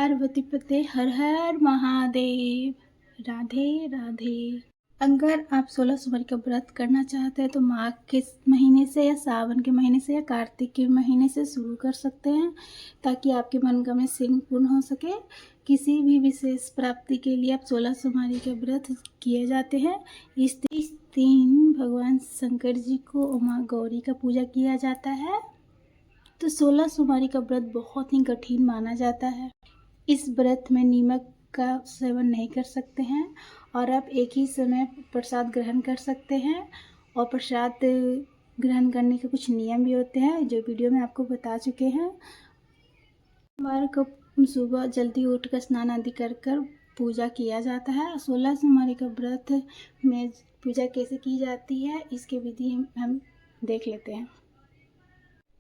पार्वती पते हर हर महादेव। राधे राधे। अगर आप 16 सोमवार का व्रत करना चाहते हैं तो माघ के महीने से या सावन के महीने से या कार्तिक के महीने से शुरू कर सकते हैं, ताकि आपकी मनोकामना शीघ्र पूर्ण हो सके। किसी भी विशेष प्राप्ति के लिए आप 16 सोमवार के व्रत किए जाते हैं। इस दिन भगवान शंकर जी को और माँ गौरी का पूजा किया जाता है। तो 16 सोमवार का व्रत बहुत ही कठिन माना जाता है। इस व्रत में नमक का सेवन नहीं कर सकते हैं और आप एक ही समय प्रसाद ग्रहण कर सकते हैं। और प्रसाद ग्रहण करने के कुछ नियम भी होते हैं जो वीडियो में आपको बता चुके हैं। सोमवार को सुबह जल्दी उठकर स्नान आदि कर पूजा किया जाता है। 16 सोमवार का व्रत में पूजा कैसे की जाती है इसके विधि हम देख लेते हैं।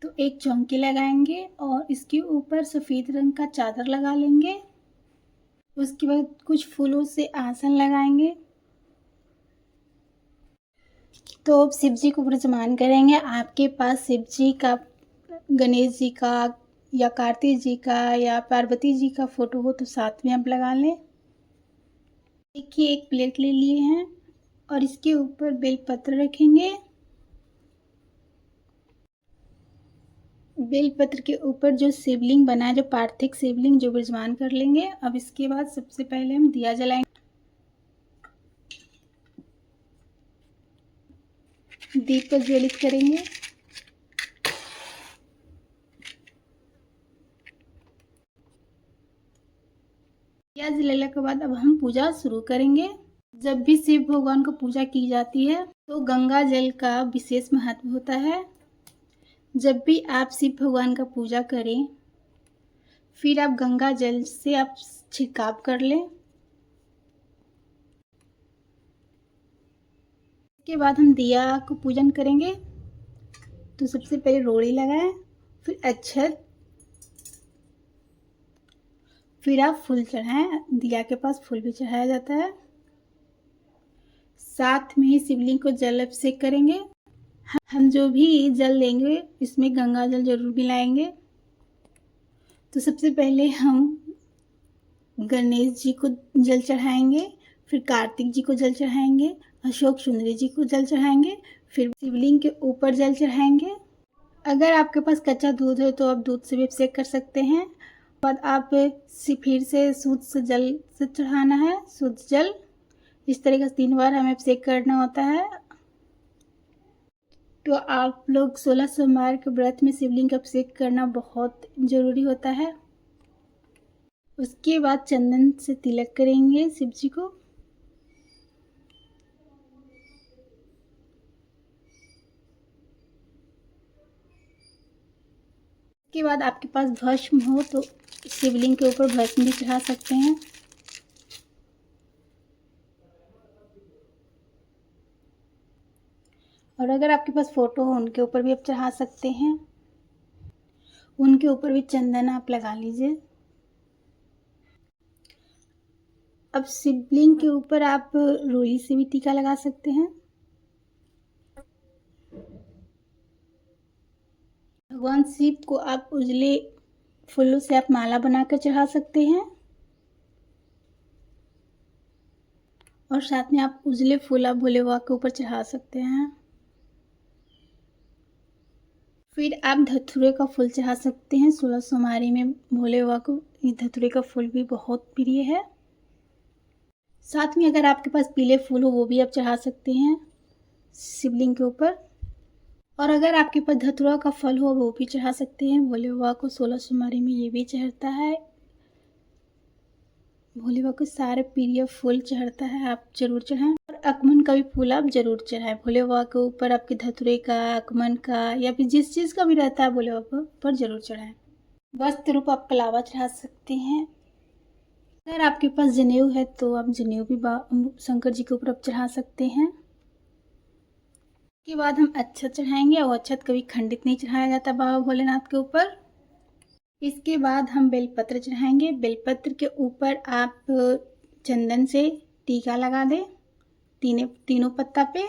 तो एक चौकी लगाएंगे और इसके ऊपर सफ़ेद रंग का चादर लगा लेंगे। उसके बाद कुछ फूलों से आसन लगाएंगे। तो अब शिव जी को विराजमान करेंगे। आपके पास शिव जी का, गणेश जी का या कार्तिक जी का या पार्वती जी का फोटो हो तो साथ में आप लगा लें। देखिए एक प्लेट ले लिए हैं और इसके ऊपर बेलपत्र रखेंगे। बेलपत्र के ऊपर जो शिवलिंग बना है, जो पार्थिव शिवलिंग, जो विराजमान कर लेंगे। अब इसके बाद सबसे पहले हम दिया जलाएंगे। दीप प्रज्वलित करेंगे। दिया जलाने के बाद अब हम पूजा शुरू करेंगे। जब भी शिव भगवान को पूजा की जाती है तो गंगा जल का विशेष महत्व होता है। जब भी आप शिव भगवान का पूजा करें फिर आप गंगा जल से आप छिड़काव कर लें। इसके बाद हम दिया को पूजन करेंगे। तो सबसे पहले रोड़ी लगाएं, फिर अक्षत, फिर आप फूल चढ़ाएं। दिया के पास फूल भी चढ़ाया जाता है। साथ में ही शिवलिंग को जल अभिषेक करेंगे। हम जो भी जल लेंगे इसमें गंगा जल जरूर मिलाएंगे। तो सबसे पहले हम गणेश जी को जल चढ़ाएंगे, फिर कार्तिक जी को जल चढ़ाएंगे, अशोक सुंदरी जी को जल चढ़ाएंगे, फिर शिवलिंग के ऊपर जल चढ़ाएंगे। अगर आपके पास कच्चा दूध है तो आप दूध से भी अभिषेक कर सकते हैं। बाद आप फिर से शुद्ध से जल से चढ़ाना है, शुद्ध जल। इस तरीके से 3 बार हमें अभिषेक करना होता है। तो आप लोग 16 सोमवार के व्रत में शिवलिंग का अभिषेक करना बहुत ज़रूरी होता है। उसके बाद चंदन से तिलक करेंगे शिव जी को। उसके बाद आपके पास भस्म हो तो शिवलिंग के ऊपर भस्म भी चढ़ा सकते हैं। और अगर आपके पास फोटो हो उनके ऊपर भी आप चढ़ा सकते हैं। उनके ऊपर भी चंदन आप लगा लीजिए। अब शिवलिंग के ऊपर आप रोली से भी टीका लगा सकते हैं। भगवान शिव को आप उजले फूलों से आप माला बनाकर चढ़ा सकते हैं और साथ में आप उजले फूल आप भोले बाबा के ऊपर चढ़ा सकते हैं। फिर आप धतूरे का फूल चढ़ा सकते हैं। 16 सोमवारी में भोले बाबा को ये धतूरे का फूल भी बहुत प्रिय है। साथ में अगर आपके पास पीले फूल हो वो भी आप चढ़ा सकते हैं शिवलिंग के ऊपर। और अगर आपके पास धतूरा का फल हो वो भी चढ़ा सकते हैं। भोले बाबा को 16 सोमवारी में ये भी चढ़ता है। भोले बाबा को सारे प्रिय फूल चढ़ता है, आप जरूर चढ़ाएं। और अकमन का भी फूल आप जरूर चढ़ाएं। भोले बाबा के ऊपर आपके धतूरे का, अकमन का या फिर जिस चीज़ का भी रहता है भोले बाबा पर जरूर चढ़ाएं। वस्त्र रूप आप कलावा चढ़ा सकते हैं। अगर आपके पास जनेऊ है तो आप जनेऊ भी शंकर जी के ऊपर आप चढ़ा सकते हैं। के बाद हम अक्षत चढ़ाएंगे और अक्षत कभी खंडित नहीं चढ़ाया जाता बाबा भोलेनाथ के ऊपर। इसके बाद हम बेलपत्र चढ़ाएंगे। बेलपत्र के ऊपर आप चंदन से टीका लगा दें तीनों पत्ता पे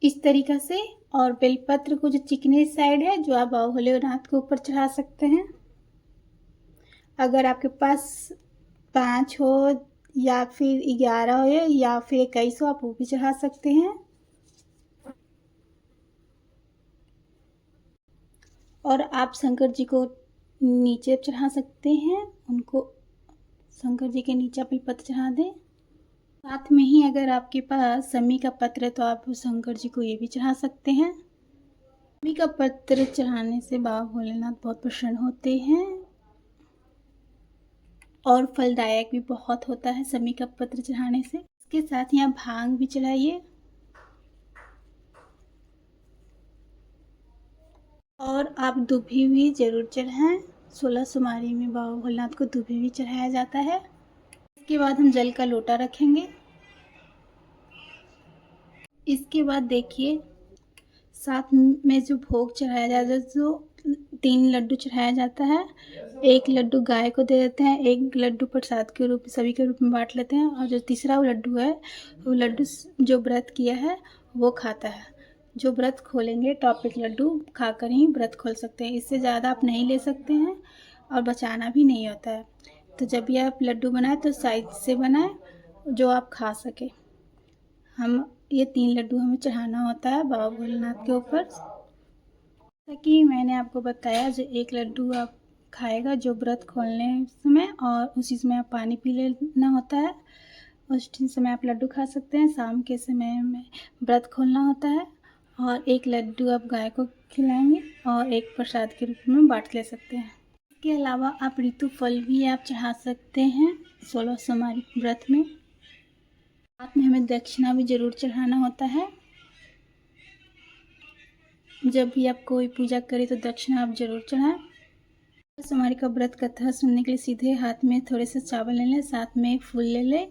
इस तरीक़ा से। और बेलपत्र को जो चिकनी साइड है जो आप बाबा भोलेनाथ के ऊपर चढ़ा सकते हैं। अगर आपके पास 5 हो या फिर 11 हो या फिर 21 हो, आप वो भी चढ़ा सकते हैं। और आप शंकर जी को नीचे चढ़ा सकते हैं, उनको शंकर जी के नीचे बेलपत्र चढ़ा दें। साथ में ही अगर आपके पास शमी का पत्र है तो आप शंकर जी को ये भी चढ़ा सकते हैं। शमी का पत्र चढ़ाने से बाबा भोलेनाथ बहुत प्रसन्न होते हैं और फलदायक भी बहुत होता है शमी का पत्र चढ़ाने से। इसके साथ यहाँ भांग भी चढ़ाइए और आप दुभी भी जरूर चढ़ाएं। 16 सोमवारी में बाबा भोलेनाथ को दुभी भी चढ़ाया जाता है। इसके बाद हम जल का लोटा रखेंगे। इसके बाद देखिए साथ में जो भोग चढ़ाया जाता है, जो 3 लड्डू चढ़ाया जाता है। 1 लड्डू गाय को दे देते हैं, 1 लड्डू प्रसाद के रूप सभी के रूप में बांट लेते हैं और जो तीसरा वो लड्डू है, वो लड्डू जो व्रत किया है वो खाता है। जो व्रत खोलेंगे तो आप 1 लड्डू खाकर ही व्रत खोल सकते हैं, इससे ज़्यादा आप नहीं ले सकते हैं और बचाना भी नहीं होता है। तो जब भी आप लड्डू बनाएं तो साइज से बनाएं जो आप खा सके। हम ये 3 लड्डू हमें चढ़ाना होता है बाबा भोलेनाथ के ऊपर। जैसा कि मैंने आपको बताया, जो 1 लड्डू आप खाएगा जो व्रत खोलने समय, और उसी समय आप पानी पी लेना होता है। उस समय आप लड्डू खा सकते हैं। शाम के समय में व्रत खोलना होता है और 1 लड्डू आप गाय को खिलाएंगे और 1 प्रसाद के रूप में बांट ले सकते हैं। इसके अलावा आप ऋतु फल भी आप चढ़ा सकते हैं 16 सोमवारी व्रत में। साथ में हमें दक्षिणा भी जरूर चढ़ाना होता है। जब भी आप कोई पूजा करें तो दक्षिणा आप जरूर चढ़ाएं। सोमवारी का व्रत कथा सुनने के लिए सीधे हाथ में थोड़े से चावल ले लें, साथ में फूल ले लें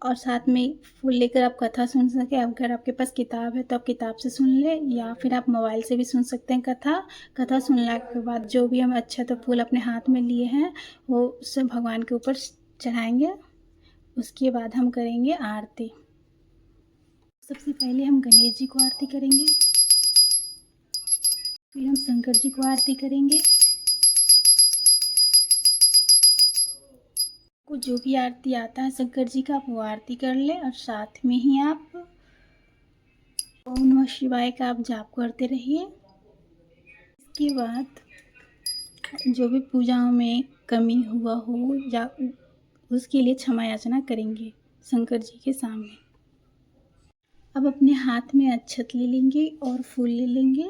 और साथ में फूल लेकर आप कथा सुन सकें। अगर आपके पास किताब है तो आप किताब से सुन लें या फिर आप मोबाइल से भी सुन सकते हैं कथा सुनने के बाद जो भी हम अच्छा तो फूल अपने हाथ में लिए हैं वो सब भगवान के ऊपर चढ़ाएंगे। उसके बाद हम करेंगे आरती। सबसे पहले हम गणेश जी को आरती करेंगे, फिर हम शंकर जी को आरती करेंगे। को जो भी आरती आता है शंकर जी का आप वो आरती कर लें और साथ में ही आप ओम नमः शिवाय का आप जाप करते रहिए। इसके बाद जो भी पूजाओं में कमी हुआ हो या उसके लिए क्षमा याचना करेंगे शंकर जी के सामने। अब अपने हाथ में अक्षत ले लेंगे और फूल ले लेंगे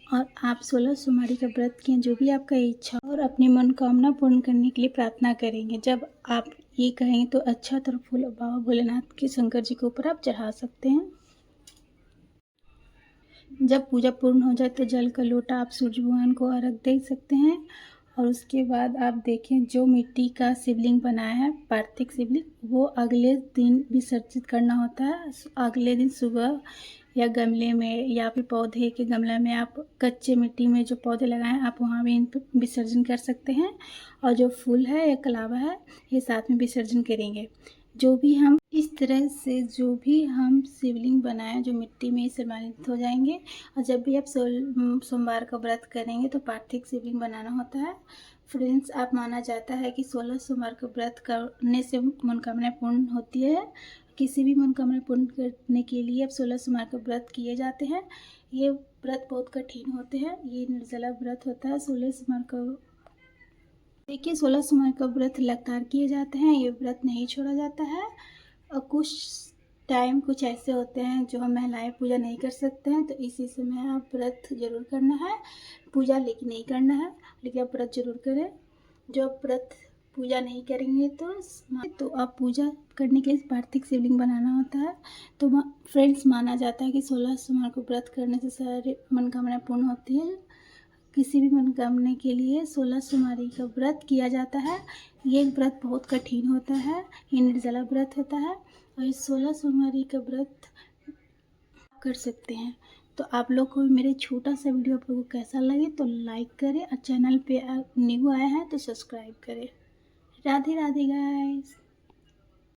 और आप 16 सोमवारी का व्रत किए जो भी आपका इच्छा और अपनी मनोकामना पूर्ण करने के लिए प्रार्थना करेंगे। जब आप ये कहेंगे तो अक्षत और फूल बाबा भोलेनाथ के शंकर जी के ऊपर आप चढ़ा सकते हैं। जब पूजा पूर्ण हो जाए तो जल का लोटा आप सूर्य भगवान को अर्घ दे सकते हैं और उसके बाद आप देखें जो मिट्टी का शिवलिंग बनाया है पार्थिव शिवलिंग वो अगले दिन विसर्जित करना होता है। अगले दिन सुबह या गमले में या फिर पौधे के गमले में आप कच्चे मिट्टी में जो पौधे लगाएं आप वहाँ भी इन पर विसर्जन कर सकते हैं और जो फूल है या कलावा है ये साथ में विसर्जन करेंगे। जो भी हम इस तरह से जो भी हम शिवलिंग बनाएं जो मिट्टी में सम्मिलित हो जाएंगे। और जब भी आप सोमवार का व्रत करेंगे तो पार्थिव शिवलिंग बनाना होता है। फ्रेंड्स, आप माना जाता है कि 16 सोमवार का व्रत करने से मनोकामना पूर्ण होती है। किसी भी मनोकामना पूर्ण करने के लिए अब 16 सोमवार का व्रत किए जाते हैं। ये व्रत बहुत कठिन होते हैं। ये निर्जला व्रत होता है 16 सोमवार का। देखिए 16 सोमवार का व्रत लगातार किए जाते हैं, ये व्रत नहीं छोड़ा जाता है। और कुछ टाइम कुछ ऐसे होते हैं जो हम महिलाएं पूजा नहीं कर सकते हैं तो इसी समय आप व्रत जरूर करना है। पूजा लेकिन नहीं करना है, लेकिन आप व्रत जरूर करें। जो आप व्रत पूजा नहीं करेंगे तो आप पूजा करने के लिए पार्थिव शिवलिंग बनाना होता है। तो फ्रेंड्स, माना जाता है कि 16 सोमवार को व्रत करने से सारे मनोकामना पूर्ण होती है। किसी भी मनोकामना के लिए 16 सोमवारी का व्रत किया जाता है। ये व्रत बहुत कठिन होता है, ये निर्जला व्रत होता है और इस 16 सोमवारी का व्रत कर सकते हैं। तो आप लोग को मेरे छोटा सा वीडियो आप लोगों को कैसा लगे तो लाइक करें और चैनल पे न्यू आए हैं तो सब्सक्राइब करें। राधे राधे गाइस।